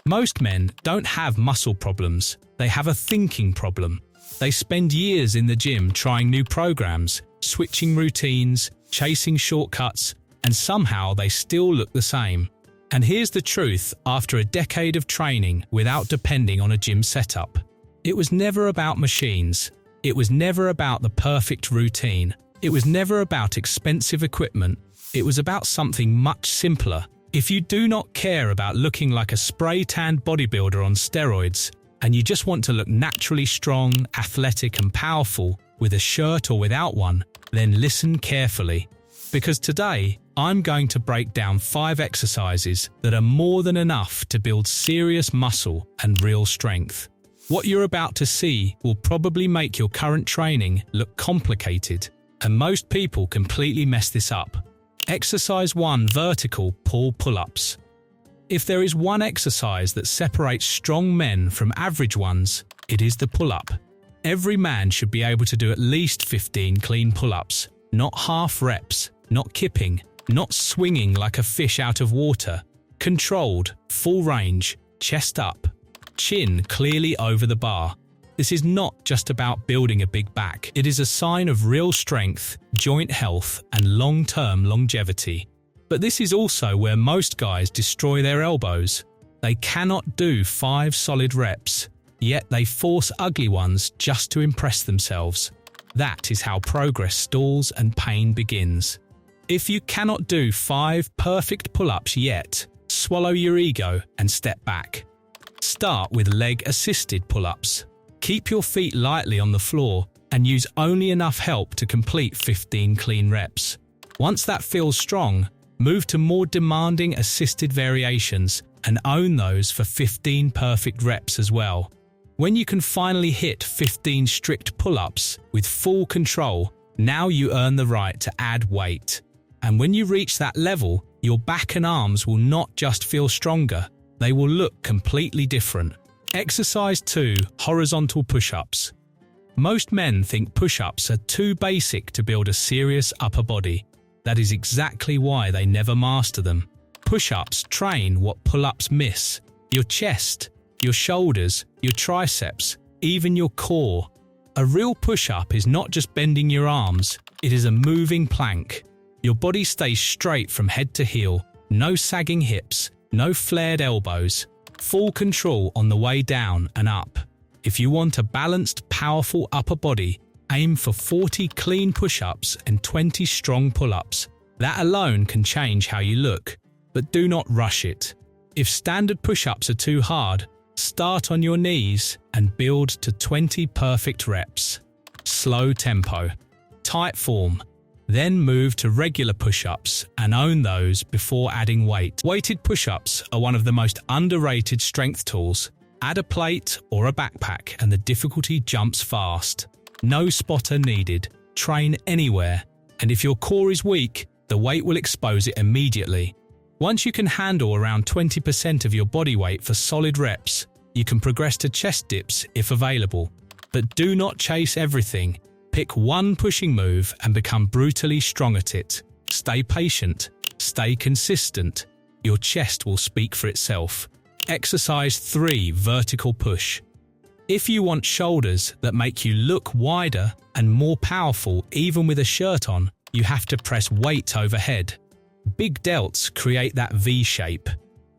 Most men don't have muscle problems, they have a thinking problem. They spend years in the gym trying new programs, switching routines, chasing shortcuts, and somehow they still look the same. And here's the truth after a decade of training without depending on a gym setup. It was never about machines. It was never about the perfect routine. It was never about expensive equipment. It was about something much simpler. If you do not care about looking like a spray-tanned bodybuilder on steroids, and you just want to look naturally strong, athletic and powerful with a shirt or without one, then listen carefully. Because today, I'm going to break down 5 exercises that are more than enough to build serious muscle and real strength. What you're about to see will probably make your current training look complicated, and most people completely mess this up. Exercise 1: Vertical pull-ups. If there is one exercise that separates strong men from average ones, it is the pull-up. Every man should be able to do at least 15 clean pull-ups, not half reps, not kipping, not swinging like a fish out of water. Controlled, full range, chest up, chin clearly over the bar. This is not just about building a big back. It is a sign of real strength, joint health, and long-term longevity. But this is also where most guys destroy their elbows. They cannot do 5 solid reps, yet they force ugly ones just to impress themselves. That is how progress stalls and pain begins. If you cannot do 5 perfect pull-ups yet, swallow your ego and step back. Start with leg-assisted pull-ups. Keep your feet lightly on the floor and use only enough help to complete 15 clean reps. Once that feels strong, move to more demanding assisted variations and own those for 15 perfect reps as well. When you can finally hit 15 strict pull-ups with full control, now you earn the right to add weight. And when you reach that level, your back and arms will not just feel stronger, they will look completely different. Exercise 2: Horizontal push-ups. Most men think push-ups are too basic to build a serious upper body. That is exactly why they never master them. Push-ups train what pull-ups miss: your chest, your shoulders, your triceps, even your core. A real push-up is not just bending your arms, it is a moving plank. Your body stays straight from head to heel, no sagging hips, no flared elbows, full control on the way down and up. If you want a balanced, powerful upper body, aim for 40 clean push-ups and 20 strong pull-ups. That alone can change how you look, but do not rush it. If standard push-ups are too hard, start on your knees and build to 20 perfect reps. Slow tempo, tight form. Then move to regular push-ups and own those before adding weight. Weighted push-ups are one of the most underrated strength tools. Add a plate or a backpack and the difficulty jumps fast. No spotter needed. Train anywhere. And if your core is weak, the weight will expose it immediately. Once you can handle around 20% of your body weight for solid reps, you can progress to chest dips if available. But do not chase everything. Pick one pushing move and become brutally strong at it. Stay patient. Stay consistent. Your chest will speak for itself. Exercise 3: Vertical push. If you want shoulders that make you look wider and more powerful even with a shirt on, you have to press weight overhead. Big delts create that V shape.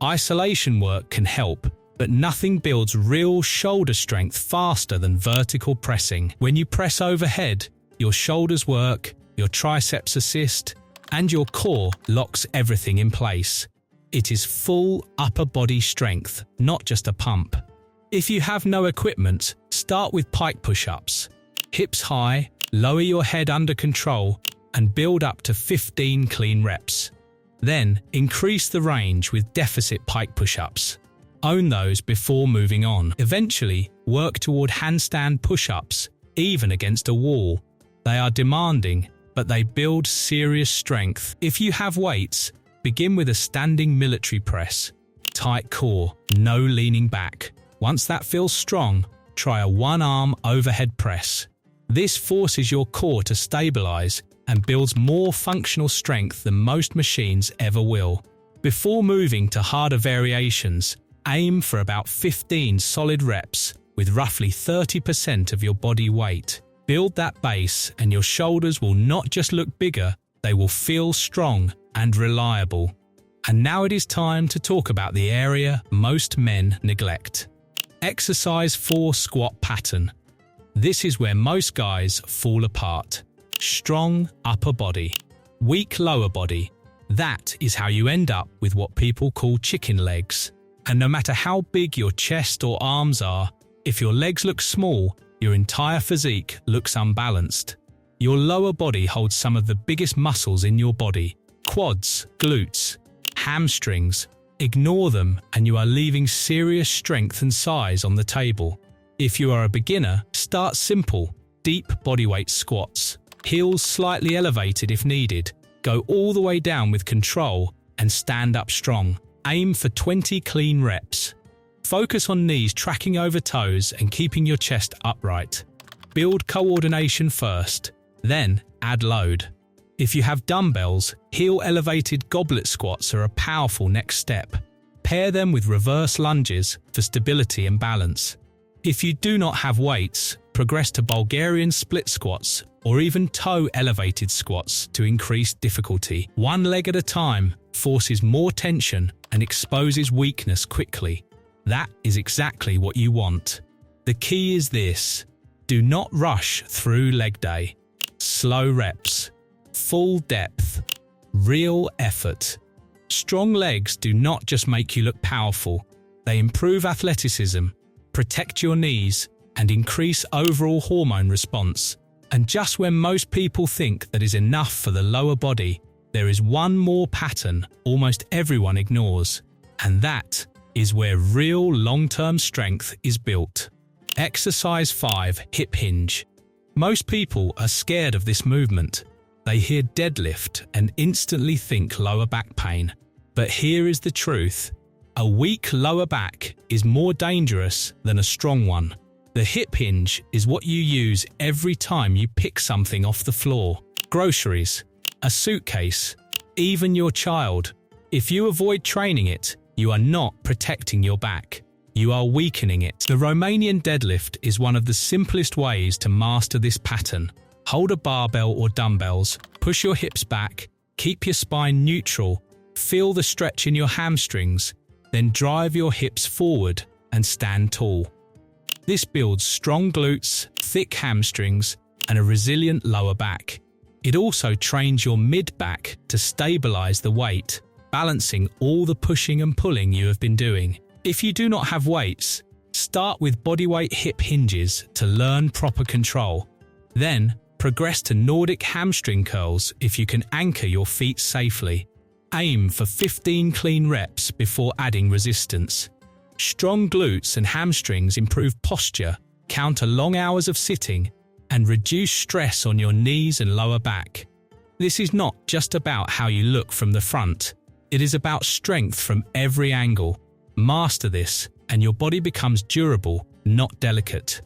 Isolation work can help, but nothing builds real shoulder strength faster than vertical pressing. When you press overhead, your shoulders work, your triceps assist, and your core locks everything in place. It is full upper body strength, not just a pump. If you have no equipment, start with pike push-ups. Hips high, lower your head under control, and build up to 15 clean reps. Then, increase the range with deficit pike push-ups. Own those before moving on. Eventually, work toward handstand push-ups, even against a wall. They are demanding, but they build serious strength. If you have weights, begin with a standing military press. Tight core, no leaning back. Once that feels strong, try a one-arm overhead press. This forces your core to stabilize and builds more functional strength than most machines ever will. Before moving to harder variations, Aim for about 15 solid reps with roughly 30% of your body weight. Build that base and your shoulders will not just look bigger, they will feel strong and reliable. And now it is time to talk about the area most men neglect. Exercise 4 squat pattern. This is where most guys fall apart. Strong upper body, weak lower body. That is how you end up with what people call chicken legs. And no matter how big your chest or arms are, if your legs look small, your entire physique looks unbalanced. Your lower body holds some of the biggest muscles in your body. Quads, glutes, hamstrings. Ignore them and you are leaving serious strength and size on the table. If you are a beginner, start simple, deep bodyweight squats. Heels slightly elevated if needed. Go all the way down with control and stand up strong. Aim for 20 clean reps. Focus on knees tracking over toes and keeping your chest upright. Build coordination first, then add load. If you have dumbbells, heel-elevated goblet squats are a powerful next step. Pair them with reverse lunges for stability and balance. If you do not have weights, progress to Bulgarian split squats or even toe-elevated squats to increase difficulty. One leg at a time forces more tension and exposes weakness quickly. That is exactly what you want. The key is this: do not rush through leg day. Slow reps, full depth, real effort. Strong legs do not just make you look powerful, they improve athleticism, protect your knees, and increase overall hormone response. And just when most people think that is enough for the lower body, there is one more pattern almost everyone ignores, and that is where real long-term strength is built. Exercise 5, hip hinge. Most people are scared of this movement. They hear deadlift and instantly think lower back pain. But here is the truth. A weak lower back is more dangerous than a strong one. The hip hinge is what you use every time you pick something off the floor. Groceries, a suitcase, even your child. If you avoid training it, you are not protecting your back. You are weakening it. The Romanian deadlift is one of the simplest ways to master this pattern. Hold a barbell or dumbbells, push your hips back, keep your spine neutral, feel the stretch in your hamstrings, then drive your hips forward and stand tall. This builds strong glutes, thick hamstrings, and a resilient lower back. It also trains your mid-back to stabilize the weight, balancing all the pushing and pulling you have been doing. If you do not have weights, start with bodyweight hip hinges to learn proper control. Then, progress to Nordic hamstring curls if you can anchor your feet safely. Aim for 15 clean reps before adding resistance. Strong glutes and hamstrings improve posture, counter long hours of sitting, and reduce stress on your knees and lower back. This is not just about how you look from the front. It is about strength from every angle. Master this, and your body becomes durable, not delicate.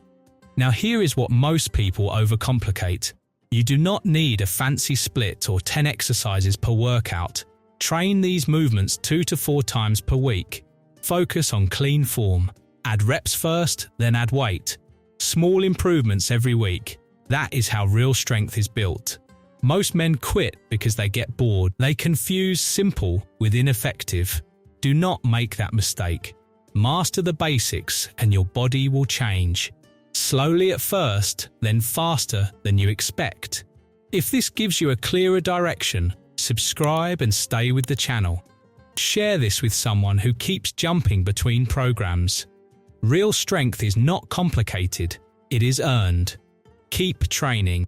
Now here is what most people overcomplicate. You do not need a fancy split or 10 exercises per workout. Train these movements 2 to 4 times per week. Focus on clean form. Add reps first, then add weight. Small improvements every week. That is how real strength is built. Most men quit because they get bored. They confuse simple with ineffective. Do not make that mistake. Master the basics and your body will change. Slowly at first, then faster than you expect. If this gives you a clearer direction, subscribe and stay with the channel. Share this with someone who keeps jumping between programs. Real strength is not complicated, it is earned. Keep training.